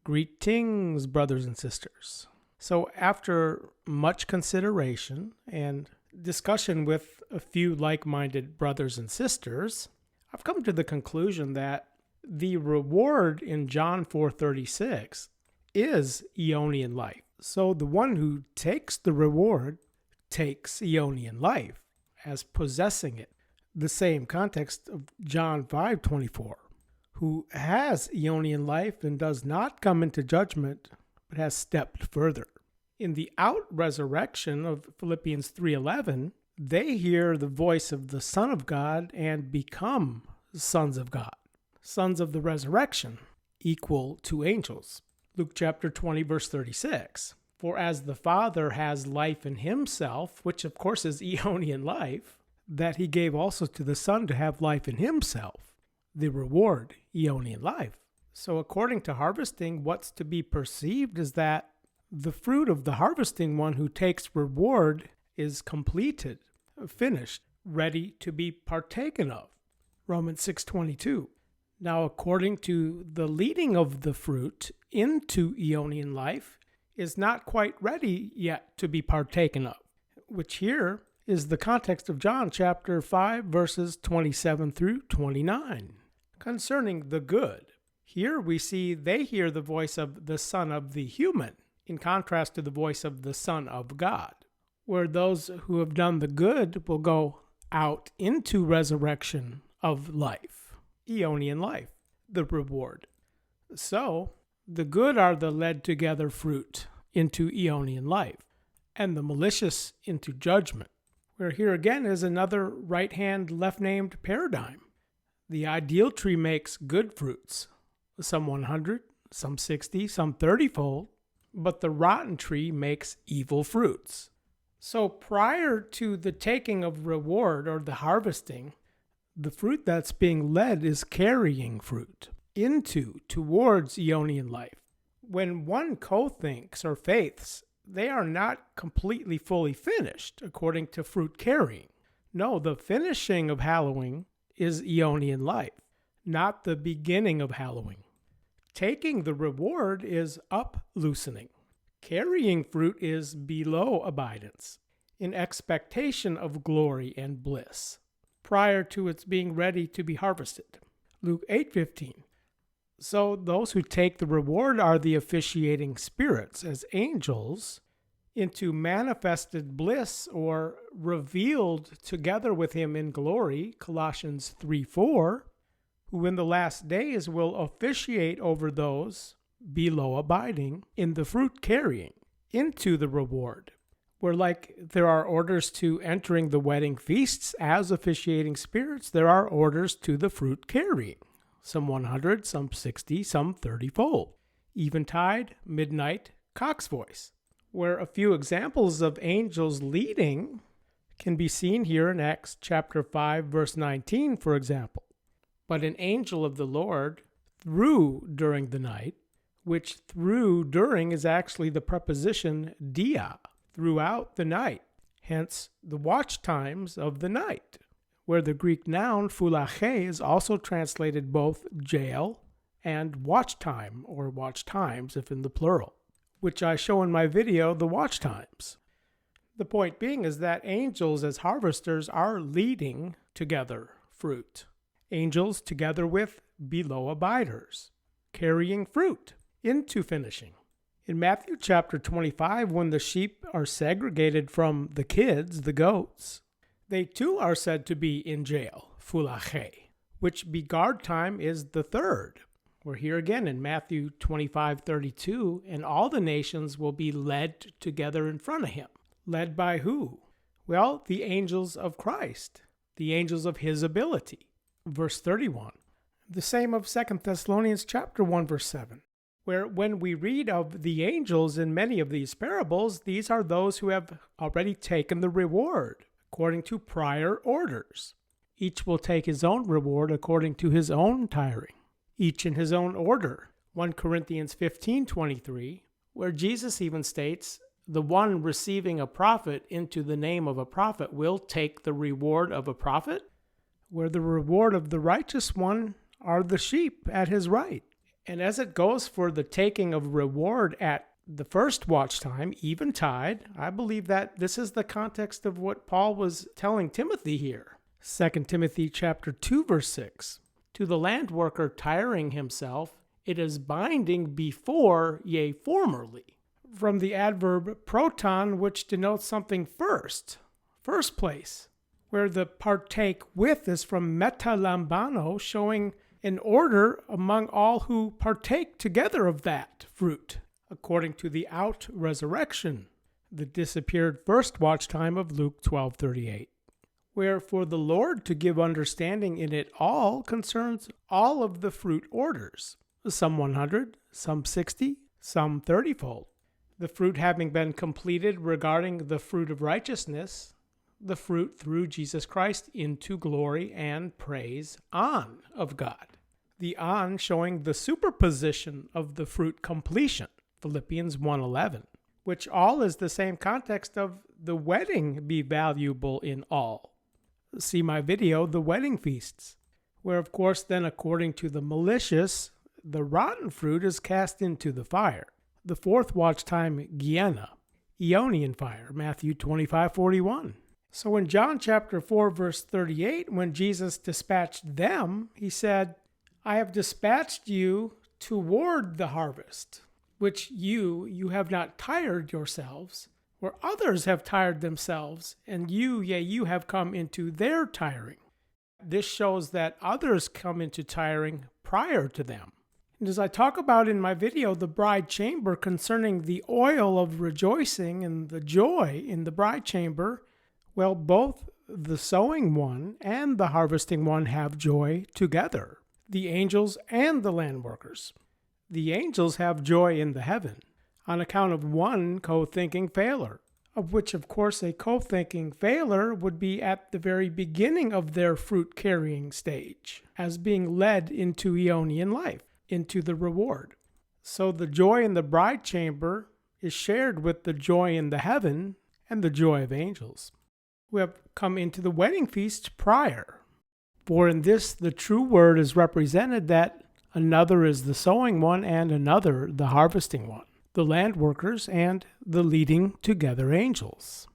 Greetings, brothers and sisters. So after much consideration and discussion with a few like-minded brothers and sisters, I've come to the conclusion that the reward in John 4:36 is Aeonian life. So the one who takes the reward takes Aeonian life as possessing it. The same context of John 5:24, who has Aeonian life and does not come into judgment, but has stepped further. In the out-resurrection of Philippians 3:11, they hear the voice of the Son of God and become sons of God. Sons of the resurrection, equal to angels. Luke chapter 20, verse 36. For as the Father has life in himself, which of course is Aeonian life, that he gave also to the Son to have life in himself, the reward, Aeonian life. So according to harvesting, what's to be perceived is that the fruit of the harvesting one who takes reward is completed, finished, ready to be partaken of. Romans 6:22. Now according to the leading of the fruit into Aeonian life is not quite ready yet to be partaken of, which here is the context of John chapter 5 verses 27 through 29. Concerning the good, here we see they hear the voice of the Son of the human, in contrast to the voice of the Son of God, where those who have done the good will go out into resurrection of life, Aeonian life, the reward. So, the good are the led together fruit into Aeonian life, and the malicious into judgment, where here again is another right-hand, left-named paradigm. The ideal tree makes good fruits, some 100, some 60, some 30-fold, but the rotten tree makes evil fruits. So prior to the taking of reward or the harvesting, the fruit that's being led is carrying fruit towards Aeonian life. When one co-thinks or faiths, they are not completely fully finished according to fruit carrying. No, the finishing of hallowing is Aeonian life, not the beginning of hallowing. Taking the reward is up-loosening. Carrying fruit is below abidance, in expectation of glory and bliss, prior to its being ready to be harvested. Luke 8:15. So those who take the reward are the officiating spirits as angels into manifested bliss or revealed together with him in glory, Colossians 3:4, who in the last days will officiate over those below abiding in the fruit carrying into the reward, where like there are orders to entering the wedding feasts as officiating spirits, there are orders to the fruit carrying, some 100, some 60, some 30-fold, eventide, midnight, cock's voice, where a few examples of angels leading can be seen here in Acts chapter 5, verse 19, for example. But an angel of the Lord threw during the night, which through during is actually the preposition dia, throughout the night, hence the watch times of the night, where the Greek noun phulache is also translated both jail and watch time, or watch times if in the plural, which I show in my video, the watch times. The point being is that angels as harvesters are leading together fruit. Angels together with below abiders, carrying fruit into finishing. In Matthew chapter 25, when the sheep are segregated from the kids, the goats, they too are said to be in jail, phulache, which beguard time is the third. We're here again in Matthew 25:32, and all the nations will be led together in front of him. Led by who? Well, the angels of Christ, the angels of his ability. Verse 31. The same of 2 Thessalonians chapter 1, verse 7, where when we read of the angels in many of these parables, these are those who have already taken the reward according to prior orders. Each will take his own reward according to his own tiring, each in his own order. 1 Corinthians 15:23, where Jesus even states, the one receiving a prophet into the name of a prophet will take the reward of a prophet, where the reward of the righteous one are the sheep at his right, And as it goes for the taking of reward at the first watch time, eventide, I believe that this is the context of what Paul was telling Timothy here. 2 Timothy chapter 2, verse 6. To the land worker tiring himself, it is binding before, yea, formerly. From the adverb proton, which denotes something first place, where the partake with is from metalambano, showing an order among all who partake together of that fruit, according to the out-resurrection, the disappeared first watch time of Luke 12:38. Where for the Lord to give understanding in it all concerns all of the fruit orders, some 100, some 60, some 30-fold. The fruit having been completed regarding the fruit of righteousness, the fruit through Jesus Christ into glory and praise on of God. The on showing the superposition of the fruit completion, Philippians 1:11, which all is the same context of the wedding be valuable in all. See my video, The Wedding Feasts, where of course then according to the malicious, the rotten fruit is cast into the fire. The fourth watch time, Gehenna, Aeonian fire, Matthew 25:41. So in John chapter 4, verse 38, when Jesus dispatched them, he said, I have dispatched you toward the harvest, which you have not tired yourselves, where others have tired themselves, and you have come into their tiring. This shows that others come into tiring prior to them. And as I talk about in my video, the bride chamber, concerning the oil of rejoicing and the joy in the bride chamber, well, both the sowing one and the harvesting one have joy together, the angels and the land workers. The angels have joy in the heaven on account of one co-thinking failure, of which, of course, a co-thinking failure would be at the very beginning of their fruit-carrying stage, as being led into Aeonian life, into the reward. So the joy in the bride chamber is shared with the joy in the heaven and the joy of angels, who have come into the wedding feast prior. For in this the true word is represented that another is the sowing one and another the harvesting one, the land workers and the leading together angels.